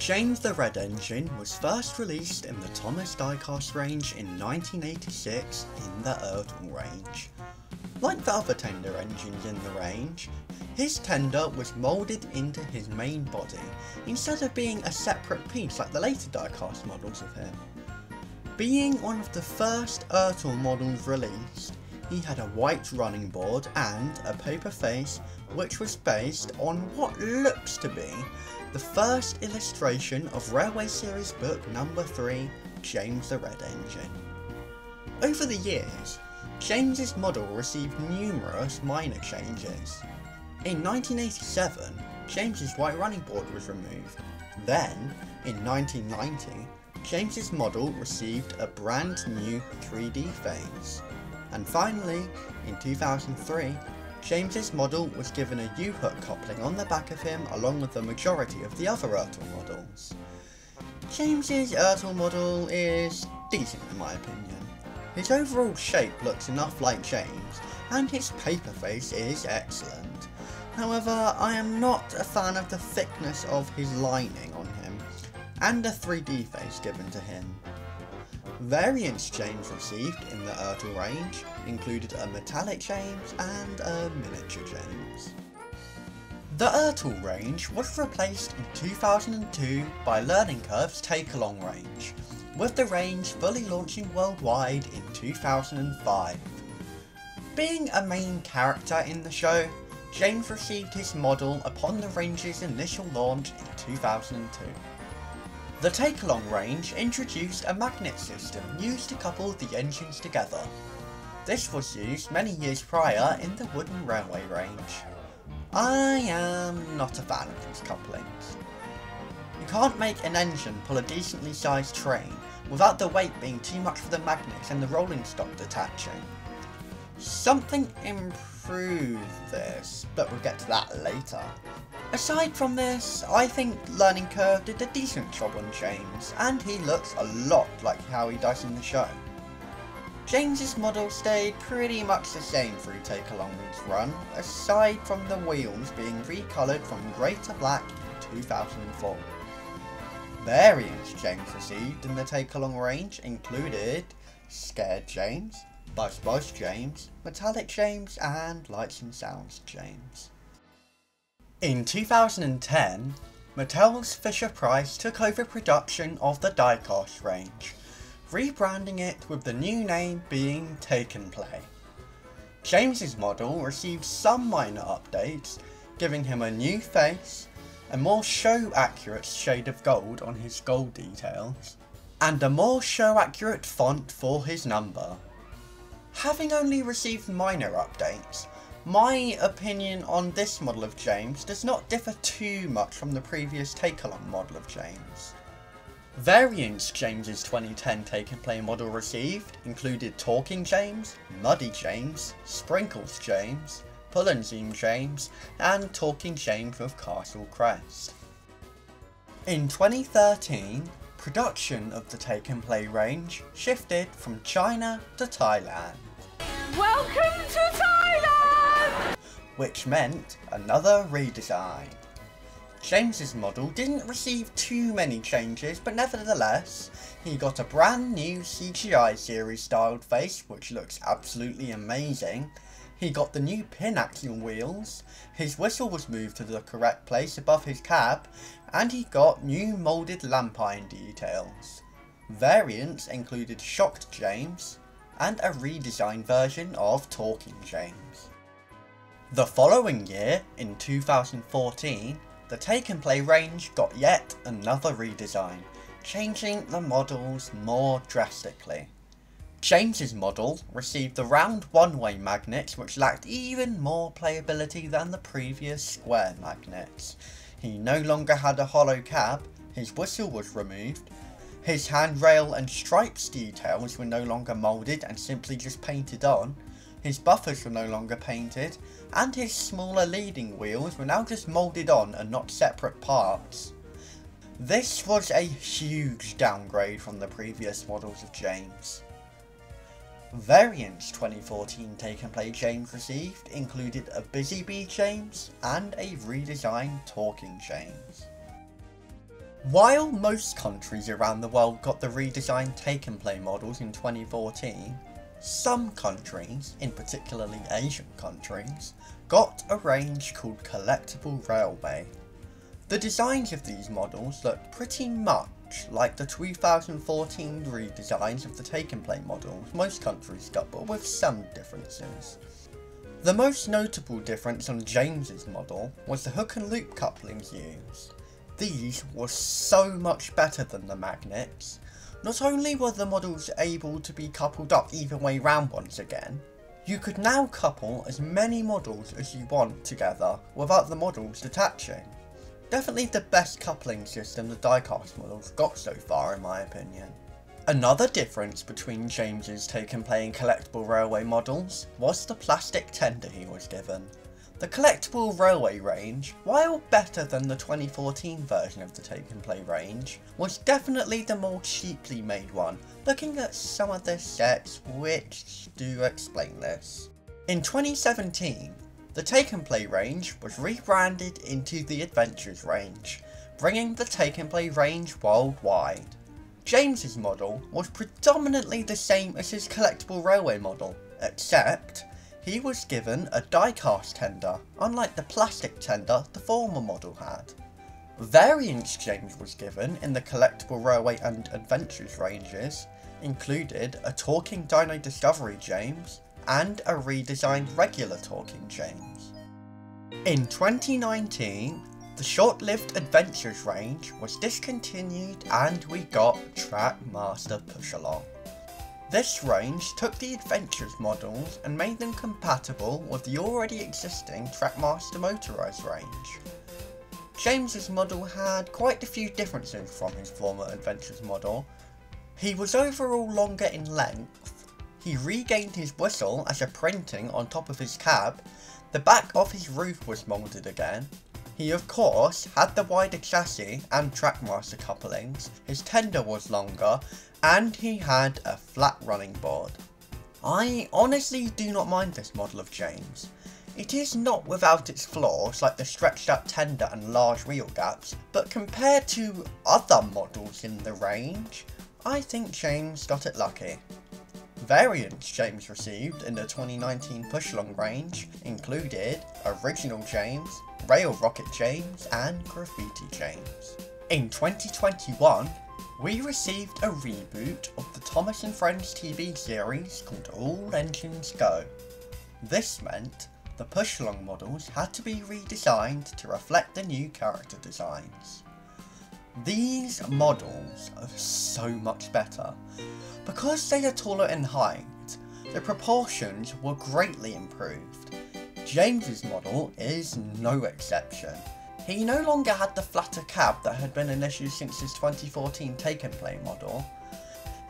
James the Red Engine was first released in the Thomas diecast range in 1986 in the ERTL range. Like the other tender engines in the range, his tender was moulded into his main body, instead of being a separate piece like the later diecast models of him. Being one of the first ERTL models released, he had a white running board and a paper face which was based on what looks to be the first illustration of Railway Series book number 3, James the Red Engine. Over the years, James's model received numerous minor changes. In 1987, James's white running board was removed. Then, in 1990, James's model received a brand new 3D face. And finally, in 2003, James's model was given a U-hook coupling on the back of him along with the majority of the other ERTL models. James's ERTL model is decent in my opinion. His overall shape looks enough like James, and his paper face is excellent. However, I am not a fan of the thickness of his lining on him, and the 3D face given to him. Variants James received in the ERTL range included a metallic James and a miniature James. The ERTL range was replaced in 2002 by Learning Curve's Take Along range, with the range fully launching worldwide in 2005. Being a main character in the show, James received his model upon the range's initial launch in 2002. The Take Along range introduced a magnet system used to couple the engines together. This was used many years prior in the Wooden Railway range. I am not a fan of these couplings. You can't make an engine pull a decently sized train without the weight being too much for the magnets and the rolling stock detaching. Something improved this, but we'll get to that later. Aside from this, I think Learning Curve did a decent job on James, and he looks a lot like how he does in the show. James's model stayed pretty much the same through Take Along's run, aside from the wheels being recoloured from grey to black in 2004. Variants James received in the Take Along range included Scared James, Buzz James, Metallic James, and Lights and Sounds James. In 2010, Mattel's Fisher-Price took over production of the diecast range, rebranding it with the new name being Take and Play. James's model received some minor updates, giving him a new face, a more show-accurate shade of gold on his gold details, and a more show-accurate font for his number. Having only received minor updates, my opinion on this model of James does not differ too much from the previous Take-Along model of James. Variants James's 2010 Take and Play model received included Talking James, Muddy James, Sprinkles James, Pull and Zoom James, and Talking James with Castle Crest. In 2013, production of the Take and Play range shifted from China to Thailand. Welcome to Thailand! Which meant another redesign. James's model didn't receive too many changes, but nevertheless, he got a brand new CGI series styled face, which looks absolutely amazing. He got the new pin axial wheels, his whistle was moved to the correct place above his cab, and he got new moulded lamp iron details. Variants included Shocked James, and a redesigned version of Talking James. The following year, in 2014, the Take and Play range got yet another redesign, changing the models more drastically. James's model received the round one-way magnets which lacked even more playability than the previous square magnets. He no longer had a hollow cab, his whistle was removed, his handrail and stripes details were no longer moulded and simply just painted on, his buffers were no longer painted, and his smaller leading wheels were now just moulded on and not separate parts. This was a huge downgrade from the previous models of James. Variants 2014 Take and Play James received included a Busy Bee James and a redesigned Talking James. While most countries around the world got the redesigned Take and Play models in 2014, some countries, in particularly Asian countries, got a range called Collectible Railway. The designs of these models look pretty much like the 2014 redesigns of the Take and Play models most countries got, but with some differences. The most notable difference on James's model was the hook and loop couplings used. These were so much better than the magnets. Not only were the models able to be coupled up either way round once again, you could now couple as many models as you want together without the models detaching. Definitely the best coupling system the diecast models got so far in my opinion. Another difference between James's Take and Play and Collectible Railway models was the plastic tender he was given. The Collectible Railway range, while better than the 2014 version of the Take and Play range, was definitely the more cheaply made one, looking at some of the sets which do explain this. In 2017, the Take and Play range was rebranded into the Adventures range, bringing the Take and Play range worldwide. James's model was predominantly the same as his Collectible Railway model, except he was given a die-cast tender, unlike the plastic tender the former model had. Variants James was given in the Collectible Railway and Adventures ranges included a Talking Dino Discovery James and a redesigned regular Talking James. In 2019, the short-lived Adventures range was discontinued and we got Trackmaster Push Along. This range took the Adventures models and made them compatible with the already existing Trackmaster motorised range. James's model had quite a few differences from his former Adventures model. He was overall longer in length, he regained his whistle as a printing on top of his cab, the back of his roof was moulded again. He of course had the wider chassis and Trackmaster couplings, his tender was longer, and he had a flat running board. I honestly do not mind this model of James. It is not without its flaws like the stretched out tender and large wheel gaps, but compared to other models in the range, I think James got it lucky. Variants James received in the 2019 Push Along range included Original James, Rail Rocket James and Graffiti James. In 2021, we received a reboot of the Thomas & Friends TV series called All Engines Go. This meant the Push Along models had to be redesigned to reflect the new character designs. These models are so much better. Because they are taller in height, the proportions were greatly improved. James's model is no exception. He no longer had the flatter cab that had been an issue since his 2014 Take and Play model.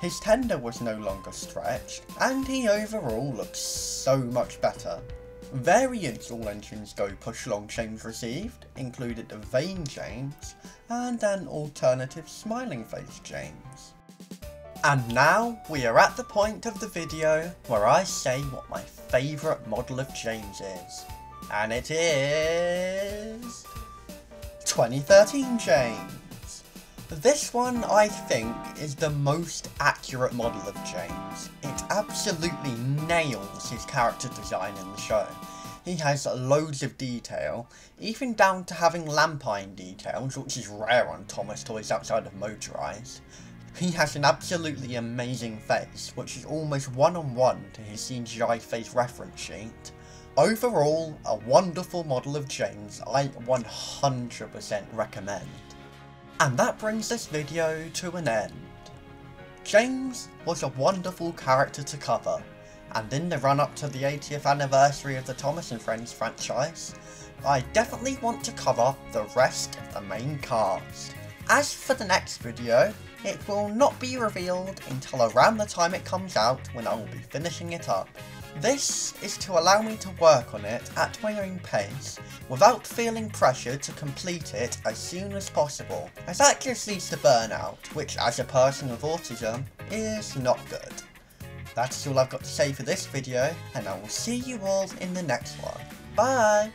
His tender was no longer stretched, and he overall looks so much better. Variants All Engines Go Push Along James received included a Vain James and an alternative Smiling Face James. And now we are at the point of the video where I say what my favourite model of James is. And it is 2013 James. This one I think is the most accurate model of James. It absolutely nails his character design in the show. He has loads of detail, even down to having lampine details, which is rare on Thomas toys outside of motorised. He has an absolutely amazing face, which is almost one-on-one to his CGI face reference sheet. Overall, a wonderful model of James I 100% recommend. And that brings this video to an end. James was a wonderful character to cover, and in the run-up to the 80th anniversary of the Thomas & Friends franchise, I definitely want to cover the rest of the main cast. As for the next video, it will not be revealed until around the time it comes out when I will be finishing it up. This is to allow me to work on it at my own pace, without feeling pressured to complete it as soon as possible, as that just leads to burnout, which as a person with autism, is not good. That's all I've got to say for this video, and I will see you all in the next one. Bye!